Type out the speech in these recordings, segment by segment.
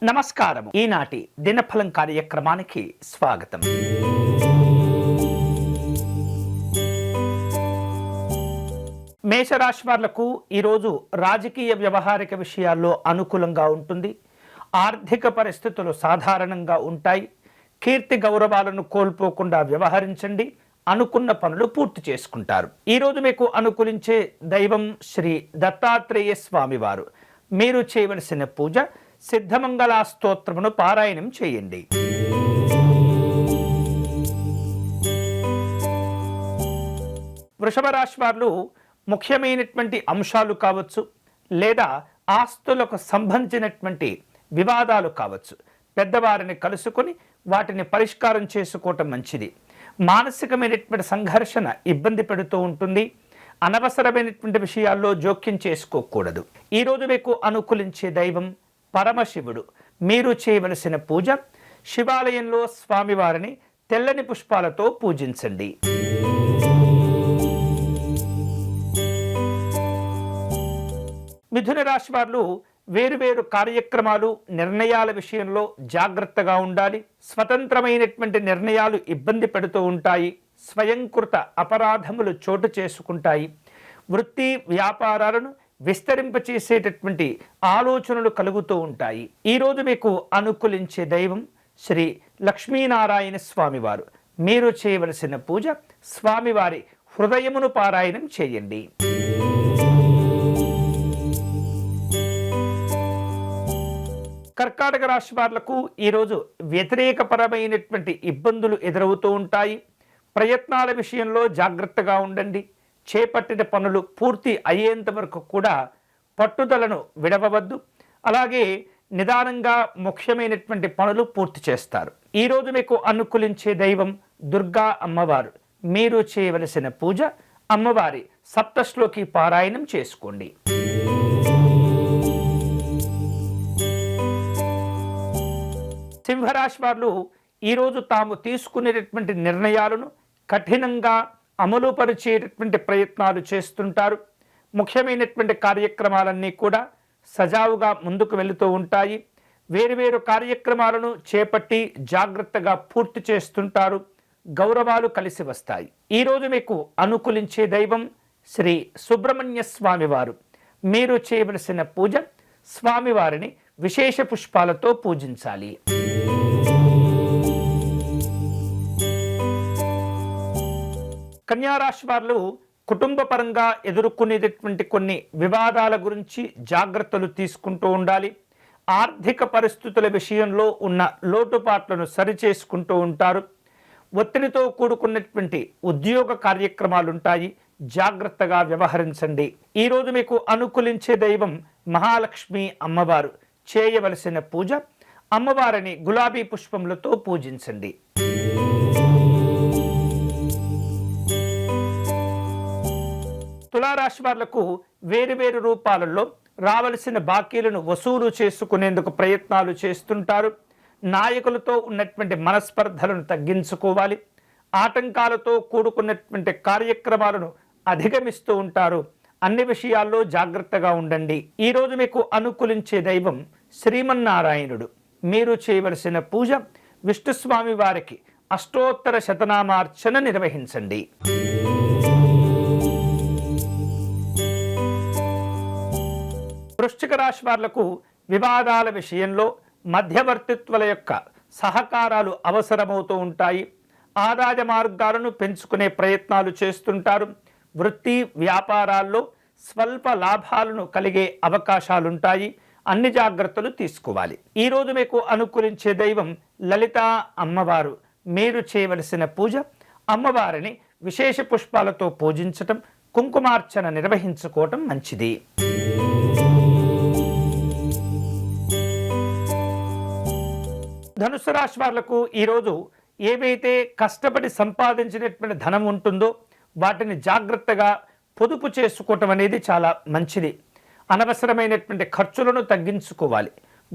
నమస్కారము. ఈనాటి దినఫలం కార్యక్రమానికి స్వాగతం. మేషరాశి వాళ్లకు ఈరోజు రాజకీయ వ్యవహారిక విషయాల్లో అనుకూలంగా ఉంటుంది. ఆర్థిక పరిస్థితులు సాధారణంగా ఉంటాయి. కీర్తి గౌరవాలను కోల్పోకుండా వ్యవహరించండి. అనుకున్న పనులు పూర్తి చేసుకుంటారు. ఈరోజు మీకు అనుకూలించే దైవం శ్రీ దత్తాత్రేయ స్వామివారు. మీరు చేయవలసిన పూజ సిద్ధమంగళ స్తోత్రమును పారాయణం చేయండి. వృషభ రాశి వారు ముఖ్యమైనటువంటి అంశాలు కావచ్చు, లేదా ఆస్తులకు సంబంధించినటువంటి వివాదాలు కావచ్చు, పెద్దవారిని కలుసుకొని వాటిని పరిష్కారం చేసుకోవటం మంచిది. మానసికమైనటువంటి సంఘర్షణ ఇబ్బంది పెడుతూ ఉంటుంది. అనవసరమైనటువంటి విషయాల్లో జోక్యం చేసుకోకూడదు. ఈరోజు మీకు అనుకూలించే దైవం పరమశివుడు. మీరు చేయవలసిన పూజ శివాలయంలో స్వామివారిని తెల్లని పుష్పాలతో పూజించండి. మిథున రాశి వారు వేరువేరు కార్యక్రమాలు, నిర్ణయాల విషయంలో జాగ్రత్తగా ఉండాలి. స్వతంత్రమైనటువంటి నిర్ణయాలు ఇబ్బంది పెడుతూ ఉంటాయి. స్వయంకృత అపరాధములు చోటు చేసుకుంటాయి. వృత్తి వ్యాపారాలను విస్తరింపచేసేటటువంటి ఆలోచనలు కలుగుతూ ఉంటాయి. ఈరోజు మీకు అనుకూలించే దైవం శ్రీ లక్ష్మీనారాయణ స్వామివారు. మీరు చేయవలసిన పూజ స్వామివారి హృదయమును పారాయణం చేయండి. కర్కాటక రాశి వాళ్లకు ఈరోజు వ్యతిరేకపరమైనటువంటి ఇబ్బందులు ఎదురవుతూ ఉంటాయి. ప్రయత్నాల విషయంలో జాగ్రత్తగా ఉండండి. చేపట్టిన పనులు పూర్తి అయ్యేంత వరకు కూడా పట్టుదలను విడవవద్దు. అలాగే నిదానంగా ముఖ్యమైనటువంటి పనులు పూర్తి చేస్తారు. ఈరోజు మీకు అనుకూలించే దైవం దుర్గా అమ్మవారు. మీరు చేయవలసిన పూజ అమ్మవారి సప్తశ్లోకి పారాయణం చేసుకోండి. సింహరాశి వారు ఈరోజు తాము తీసుకునేటటువంటి నిర్ణయాలను కఠినంగా అమలుపరిచేటటువంటి ప్రయత్నాలు చేస్తుంటారు. ముఖ్యమైనటువంటి కార్యక్రమాలన్నీ కూడా సజావుగా ముందుకు వెళుతూ ఉంటాయి. వేరువేరు కార్యక్రమాలను చేపట్టి జాగ్రత్తగా పూర్తి చేస్తుంటారు. గౌరవాలు కలిసి వస్తాయి. ఈరోజు మీకు అనుకూలించే దైవం శ్రీ సుబ్రహ్మణ్య స్వామివారు. మీరు చేయవలసిన పూజ స్వామివారిని విశేష పుష్పాలతో పూజించాలి. కన్యారాశి వారు కుటుంబ పరంగా ఎదుర్కొనేటటువంటి కొన్ని వివాదాల గురించి జాగ్రత్తలు తీసుకుంటూ ఉండాలి. ఆర్థిక పరిస్థితుల విషయంలో ఉన్న లోటుపాట్లను సరిచేసుకుంటూ ఉంటారు. ఒత్తిడితో కూడుకున్నటువంటి ఉద్యోగ కార్యక్రమాలు ఉంటాయి. జాగ్రత్తగా వ్యవహరించండి. ఈరోజు మీకు అనుకూలించే దైవం మహాలక్ష్మి అమ్మవారు. చేయవలసిన పూజ అమ్మవారిని గులాబీ పుష్పములతో పూజించండి. తులారాశి వాళ్లకు వేరువేరు రూపాలలో రావలసిన బాకీలను వసూలు చేసుకునేందుకు ప్రయత్నాలు చేస్తుంటారు. నాయకులతో ఉన్నటువంటి మనస్పర్ధలను తగ్గించుకోవాలి. ఆటంకాలతో కూడుకున్నటువంటి కార్యక్రమాలను అధిగమిస్తూ ఉంటారు. అన్ని విషయాల్లో జాగ్రత్తగా ఉండండి. ఈరోజు మీకు అనుకూలించే దైవం శ్రీమన్నారాయణుడు. మీరు చేయవలసిన పూజ విష్ణుస్వామి వారికి అష్టోత్తర శతనామార్చన నిర్వహించండి. వృశ్చిక రాశి వాళ్లకు వివాదాల విషయంలో మధ్యవర్తిత్వాల యొక్క సహకారాలు అవసరమవుతూ ఉంటాయి. ఆదాయ మార్గాలను పెంచుకునే ప్రయత్నాలు చేస్తుంటారు. వృత్తి వ్యాపారాల్లో స్వల్ప లాభాలను కలిగే అవకాశాలుంటాయి. అన్ని జాగ్రత్తలు తీసుకోవాలి. ఈరోజు మీకు అనుకూలించే దైవం లలితా అమ్మవారు. మీరు చేయవలసిన పూజ అమ్మవారిని విశేష పుష్పాలతో పూజించటం, కుంకుమార్చన నిర్వహించుకోవటం మంచిది. ధనుసు రాశి వాళ్లకు ఈరోజు ఏవైతే కష్టపడి సంపాదించినటువంటి ధనం ఉంటుందో వాటిని జాగ్రత్తగా పొదుపు చేసుకోవటం అనేది చాలా మంచిది. అనవసరమైనటువంటి ఖర్చులను తగ్గించుకోవాలి.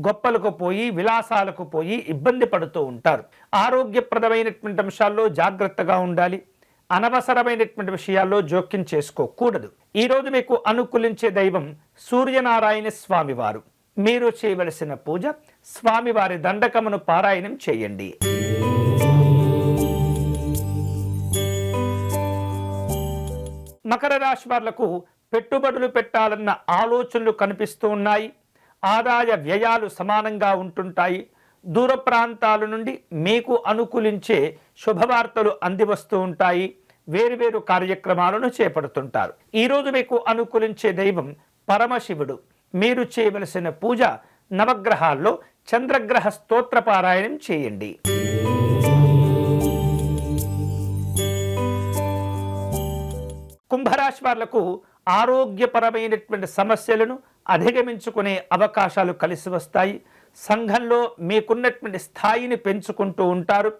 గొప్పలకు పోయి విలాసాలకు పోయి ఇబ్బంది పడుతూ ఉంటారు. ఆరోగ్యప్రదమైనటువంటి అంశాల్లో జాగ్రత్తగా ఉండాలి. అనవసరమైనటువంటి విషయాల్లో జోక్యం చేసుకోకూడదు. ఈరోజు మీకు అనుకూలించే దైవం సూర్యనారాయణ స్వామివారు. మీరు చేయవలసిన పూజ స్వామివారి దండకమును పారాయణం చేయండి. మకర రాశి వాళ్లకు పెట్టుబడులు పెట్టాలన్న ఆలోచనలు కనిపిస్తూ ఉన్నాయి. ఆదాయ వ్యయాలు సమానంగా ఉంటుంటాయి. దూర ప్రాంతాల నుండి మీకు అనుకూలించే శుభవార్తలు అందివస్తూ ఉంటాయి. వేరువేరు కార్యక్రమాలను చేపడుతుంటారు. ఈరోజు మీకు అనుకూలించే దైవం పరమశివుడు. మీరు చేయవలసిన పూజ నవగ్రహాల్లో చంద్రగ్రహ స్తోత్ర పారాయణం చేయండి. కుంభరాశి వాళ్లకు ఆరోగ్యపరమైనటువంటి సమస్యలను అధిగమించుకునే అవకాశాలు కలిసి వస్తాయి. సంఘంలో మీకున్నటువంటి స్థాయిని పెంచుకుంటూ ఉంటారు.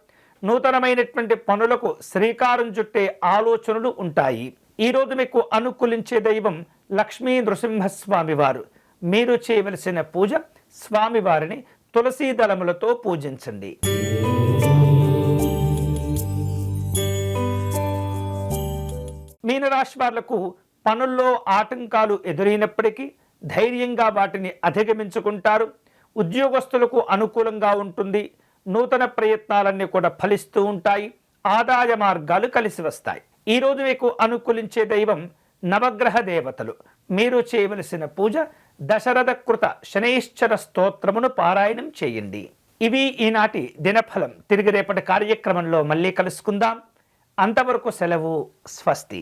నూతనమైనటువంటి పనులకు శ్రీకారం చుట్టే ఆలోచనలు ఉంటాయి. ఈరోజు మీకు అనుకూలించే దైవం లక్ష్మీ నృసింహస్వామి వారు. మీరు చేయవలసిన పూజ స్వామివారిని తులసీ దళములతో పూజించండి. మీనరాశి వాళ్లకు పనుల్లో ఆటంకాలు ఎదురైనప్పటికీ ధైర్యంగా వాటిని అధిగమించుకుంటారు. ఉద్యోగస్తులకు అనుకూలంగా ఉంటుంది. నూతన ప్రయత్నాలన్నీ కూడా ఫలిస్తూ ఉంటాయి. ఆదాయ మార్గాలు కలిసి వస్తాయి. ఈరోజు మీకు అనుకూలించే దైవం నవగ్రహ దేవతలు. మీరు చేయవలసిన పూజ దశరథ కృత శనైశ్చర స్తోత్రమును పారాయణం చేయండి. ఇవి ఈనాటి దినఫలం. తిరిగి రేపటి కార్యక్రమంలో మళ్ళీ కలుసుకుందాం. అంతవరకు సెలవు. స్వస్తి.